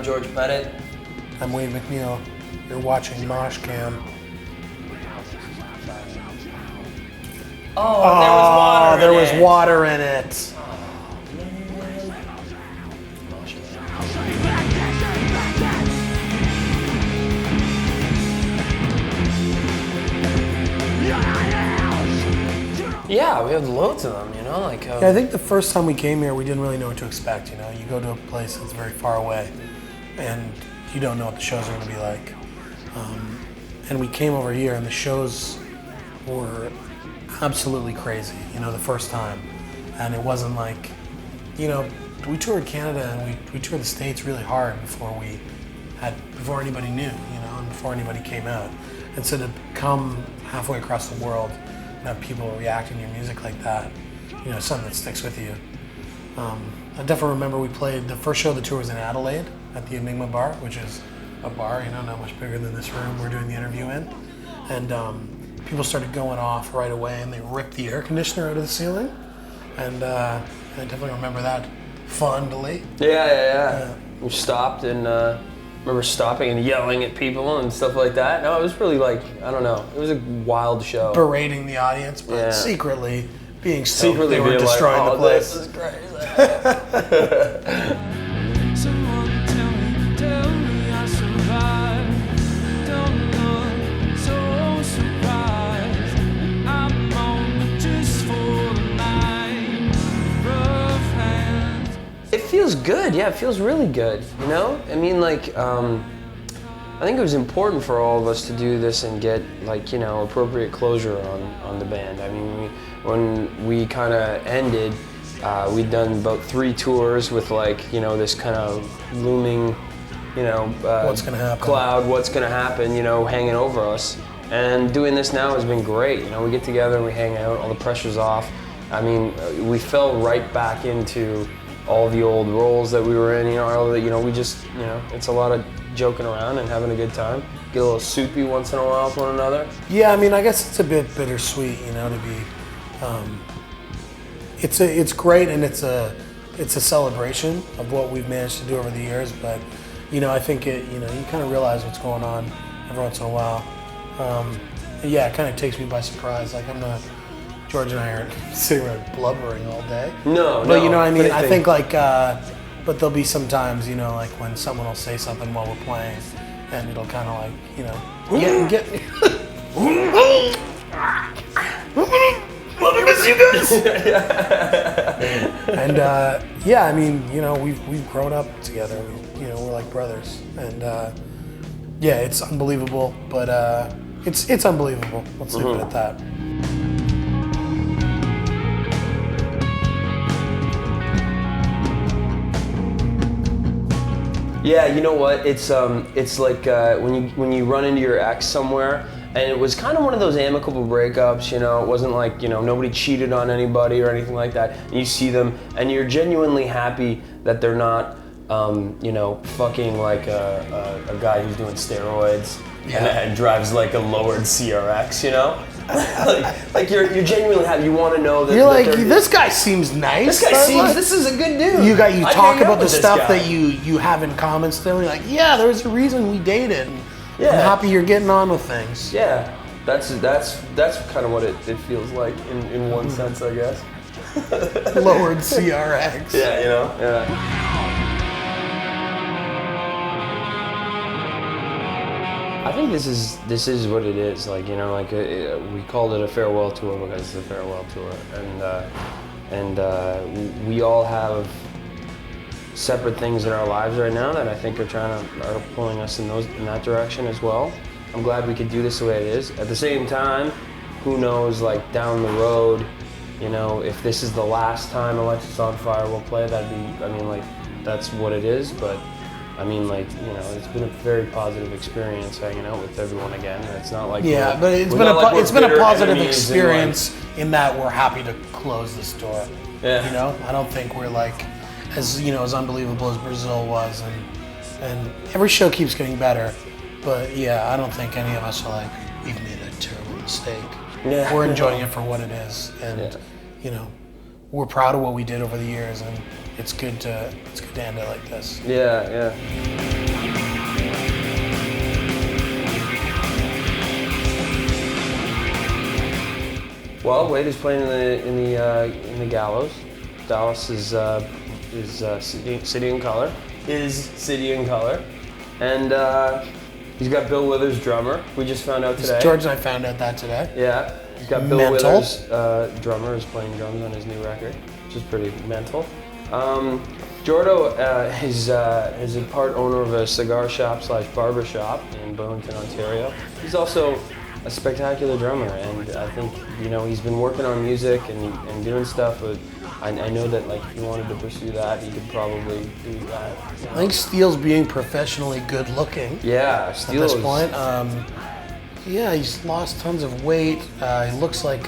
George Pettit. I'm Wade McNeil. You're watching Mosh Cam. Oh, there was water in it. Yeah, we have loads of them, you know, like. Yeah, I think the first time we came here, we didn't really know what to expect. You know, you go to a place that's very far away, and you don't know what the shows are going to be like. And we came over here, and the shows were absolutely crazy. You know, the first time, and it wasn't like, you know, we toured Canada and we toured the States really hard before anybody knew, you know, and before anybody came out. And so to come halfway across the world and have people reacting to your music like that, you know, something that sticks with you. I definitely remember we played, the first show of the tour was in Adelaide at the Enigma Bar, which is a bar, you know, not much bigger than this room we're doing the interview in. And people started going off right away, and they ripped the air conditioner out of the ceiling. And I definitely remember that fondly. Yeah. We stopped and remember stopping and yelling at people and stuff like that. No, it was really like, I don't know, it was a wild show. Berating the audience, but secretly being stoked secretly they were destroying the place. This is crazy. Tell me I survived. Don't look so surprised. I'm on just for the night. Rough hands. It feels good, yeah, it feels really good, you know? I mean, like, I think it was important for all of us to do this and get, like, you know, appropriate closure on the band. I mean, when we kind of ended, we'd done about 3 tours with, like, you know, this kind of looming, you know, what's gonna happen? Cloud, what's gonna happen, you know, hanging over us. And doing this now has been great. You know, we get together and we hang out, all the pressure's off. I mean, we fell right back into all the old roles that we were in, you know, we just, you know, it's a lot of joking around and having a good time. Get a little soupy once in a while with one another. Yeah, I mean, I guess it's a bit bittersweet, you know, to be, it's great, and it's a celebration of what we've managed to do over the years, but, you know, I think you know, you kind of realize what's going on every once in a while. Yeah, it kind of takes me by surprise. Like, George and I aren't sitting around blubbering all day. No, but you know what I mean? I think like, but there'll be some times, you know, like when someone will say something while we're playing, and it'll kind of like, you know, get Love to miss you guys. And yeah, I mean, you know, we've grown up together. You know, we're like brothers, and yeah, it's unbelievable. But it's unbelievable. Let's leave it at that. Yeah, you know what? It's like when you run into your ex somewhere, and it was kind of one of those amicable breakups. You know, it wasn't like, you know, nobody cheated on anybody or anything like that. And you see them, and you're genuinely happy that they're not, you know, fucking like a guy who's doing steroids and drives like a lowered CRX. You know. like you're genuinely happy. You want to know that you're like, this guy seems nice. This guy seems. This is a good dude. You talk about the stuff that you have in common still. You're like, yeah, there's a reason we dated. Yeah. I'm happy you're getting on with things. Yeah, that's kind of what it feels like in one sense, I guess. Lowered CRX. Yeah, you know. Yeah. I think this is what it is. Like, you know, like we called it a farewell tour because it's a farewell tour, and we all have separate things in our lives right now that I think are pulling us in that direction as well. I'm glad we could do this the way it is. At the same time, who knows, like down the road, you know, if this is the last time Alexisonfire will play, that'd be, I mean, like, that's what it is, but I mean, like, you know, it's been a very positive experience hanging out with everyone again. And it's not like but it's been a positive experience in that we're happy to close this door. Yeah. You know, I don't think we're like as unbelievable as Brazil was, and every show keeps getting better. But yeah, I don't think any of us are like, we've made a terrible mistake. Yeah. We're enjoying it for what it is, and you know, we're proud of what we did over the years, and it's good to end it like this. Yeah. Well, Wade is playing in the Gallows. Dallas is City in Color. And he's got Bill Withers, drummer. We just found out today. George and I found out that today. Yeah, he's got Bill Mental. Withers, drummer, is playing drums on his new record, which is pretty mental. Jordo is a part owner of a cigar shop / barber shop in Burlington, Ontario. He's also a spectacular drummer, and I think he's been working on music and doing stuff. But I know that like if he wanted to pursue that, he could probably do that. I think Steele's being professionally good looking. Yeah, At Steele this is- point, yeah, he's lost tons of weight. He looks like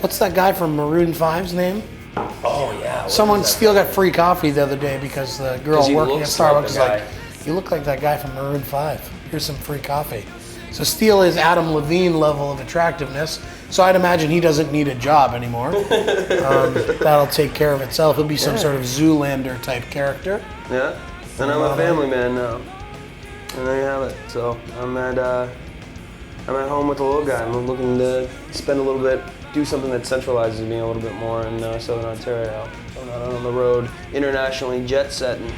what's that guy from Maroon 5's name? Oh yeah. Someone Steele got free coffee the other day because the girl 'Cause he working at looks like Starbucks the was like, guy. "You look like that guy from Maroon 5. Here's some free coffee." So Steele is Adam Levine level of attractiveness. So I'd imagine he doesn't need a job anymore. That'll take care of itself. He'll be some sort of Zoolander type character. Yeah, and I'm a family man now. And there you have it. So I'm at home with the little guy. I'm looking to spend a little bit, do something that centralizes me a little bit more in Southern Ontario. So I'm not on the road internationally jet setting.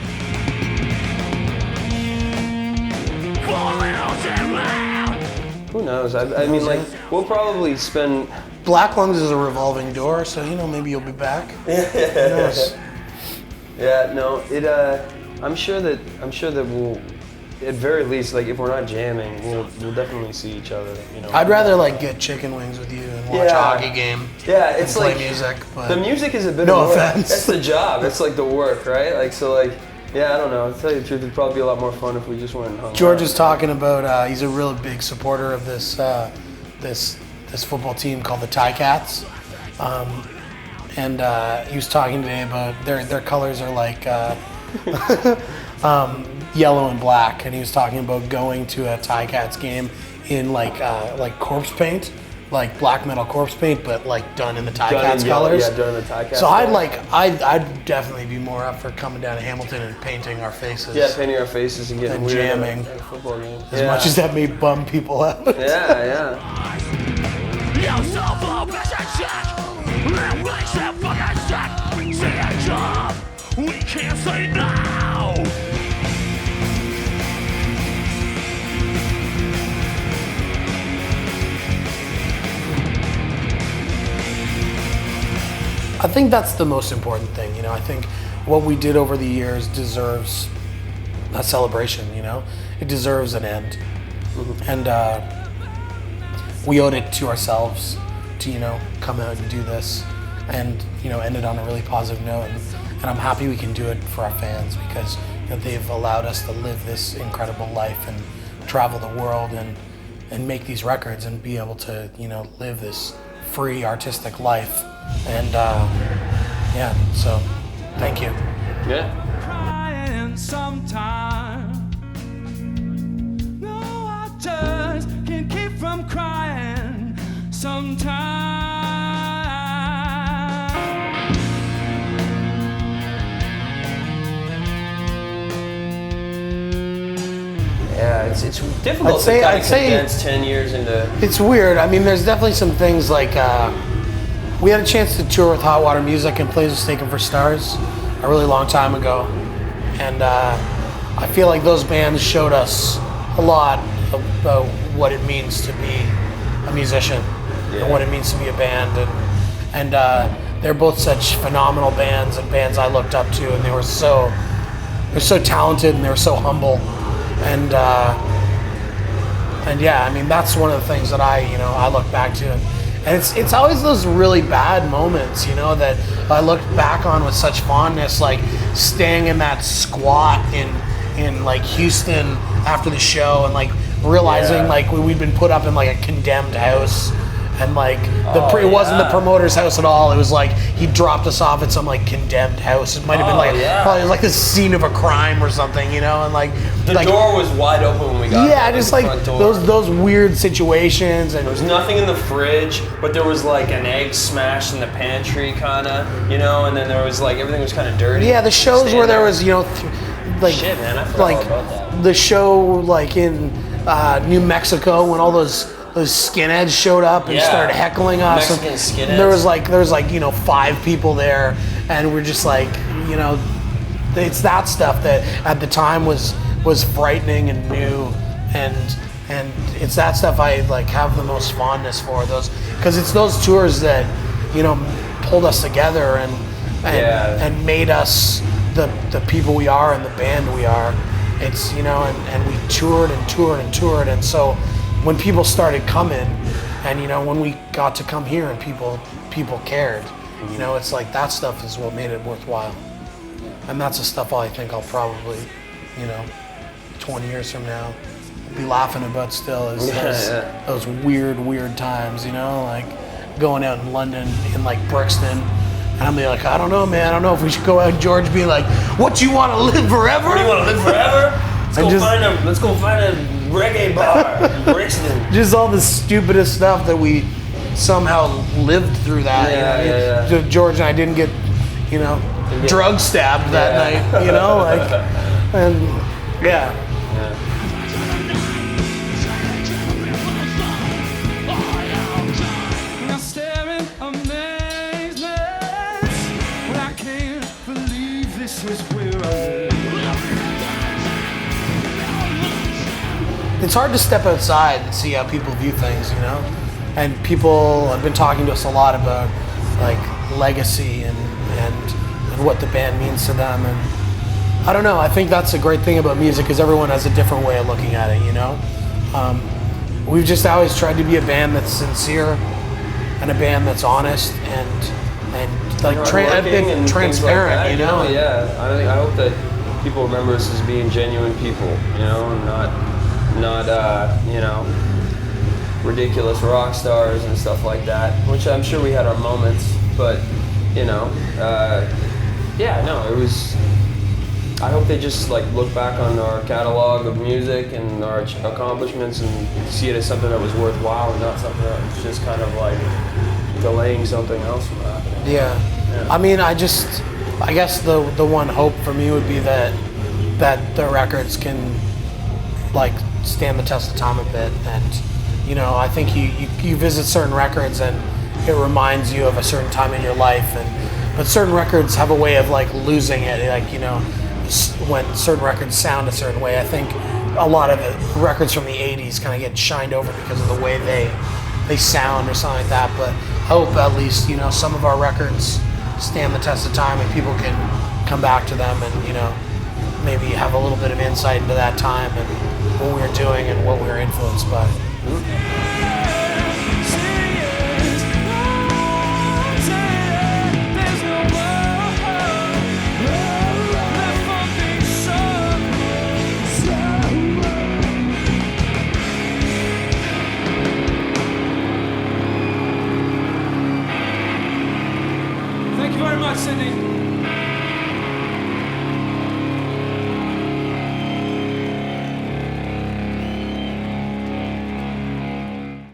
Who knows? I mean, like, we'll probably spend. Black Lungs is a revolving door, so maybe you'll be back. Who knows? Yeah, no, I'm sure that we'll, at very least, like if we're not jamming, we'll definitely see each other. I'd rather like get chicken wings with you and watch a hockey game. Yeah, it's and play like music. But the music is a bit no of work. offense. That's the job. It's like the work, right? Like so, like yeah, I don't know. To tell you the truth, it'd probably be a lot more fun if we just went and hung George out. is talking about. He's a real big supporter of this this football team called the Ticats, and he was talking today about their colors are like yellow and black, and he was talking about going to a Ticats game in like corpse paint, like black metal corpse paint, but like done in the Ticats colors. Yeah, done in the Ticats. So I'd definitely be more up for coming down to Hamilton and painting our faces. Yeah, painting our faces and getting And weird jamming. at a football game. As much as that may bum people out. Yeah. We can't say no. I think that's the most important thing. I think what we did over the years deserves a celebration. It deserves an end, and we owed it to ourselves to come out and do this, and end it on a really positive note. And I'm happy we can do it for our fans because they've allowed us to live this incredible life and travel the world and make these records and be able to live this free artistic life. And yeah, so thank you. Yeah. Crying sometime. No, I just can't keep from crying sometime. Yeah, it's difficult to kind of condense 10 years into. It's weird. I mean, there's definitely some things like we had a chance to tour with Hot Water Music and play Mistaken for Stars a really long time ago, and I feel like those bands showed us a lot about what it means to be a musician and what it means to be a band, and they're both such phenomenal bands and bands I looked up to, and they're so talented and they were so humble. And yeah, I mean that's one of the things that I look back to, and it's always those really bad moments that I look back on with such fondness, like staying in that squat in like Houston after the show, and like realizing like we'd been put up in like a condemned house. And like it wasn't the promoter's house at all. It was like he dropped us off at some like condemned house. It might have been like probably it was like the scene of a crime or something, and like The door was wide open when we got there. Yeah, just like those weird situations, and there was nothing in the fridge, but there was like an egg smashed in the pantry, kind of, and then there was like everything was kind of dirty. Yeah, the shows where there was like shit, man, I forgot all about that. The show like in New Mexico when all those those skinheads showed up and Yeah. started heckling us. Mexican And skinheads. there was like 5 people there, and we're just like, it's that stuff that at the time was frightening and new, and it's that stuff I like have the most fondness for, those, because it's those tours that pulled us together and made us the people we are and the band we are. It's and we toured and toured and toured, and so when people started coming, and when we got to come here and people cared, it's like that stuff is what made it worthwhile. And that's the stuff I think I'll probably 20 years from now be laughing about still, is those weird times, like going out in London in like Brixton, and I'm like, I don't know, man, I don't know if we should go out. George being like, what, you want to live forever? What, do you want to live forever? Let's go find a reggae bar in Brixton. Just all the stupidest stuff that we somehow lived through that. George and I didn't get, drug stabbed that night, and I stare in amazement when I can't believe this is where I live. It's hard to step outside and see how people view things, and people have been talking to us a lot about like legacy and what the band means to them, and I don't know, I think that's a great thing about music, is everyone has a different way of looking at it. We've just always tried to be a band that's sincere and a band that's honest and like transparent, Yeah, I hope that people remember us as being genuine people, and not ridiculous rock stars and stuff like that, which I'm sure we had our moments, but it was, I hope they just like look back on our catalog of music and our accomplishments and see it as something that was worthwhile, and not something that was just kind of like delaying something else from happening. Yeah. I mean, I guess the one hope for me would be that the records can like stand the test of time a bit, and I think you visit certain records and it reminds you of a certain time in your life, but certain records have a way of like losing it, like when certain records sound a certain way. I think a lot of the records from the 80s kind of get shined over because of the way they sound or something like that, but I hope at least some of our records stand the test of time and people can come back to them and maybe have a little bit of insight into that time and what we were doing and what we were influenced by. Thank you very much, Sydney.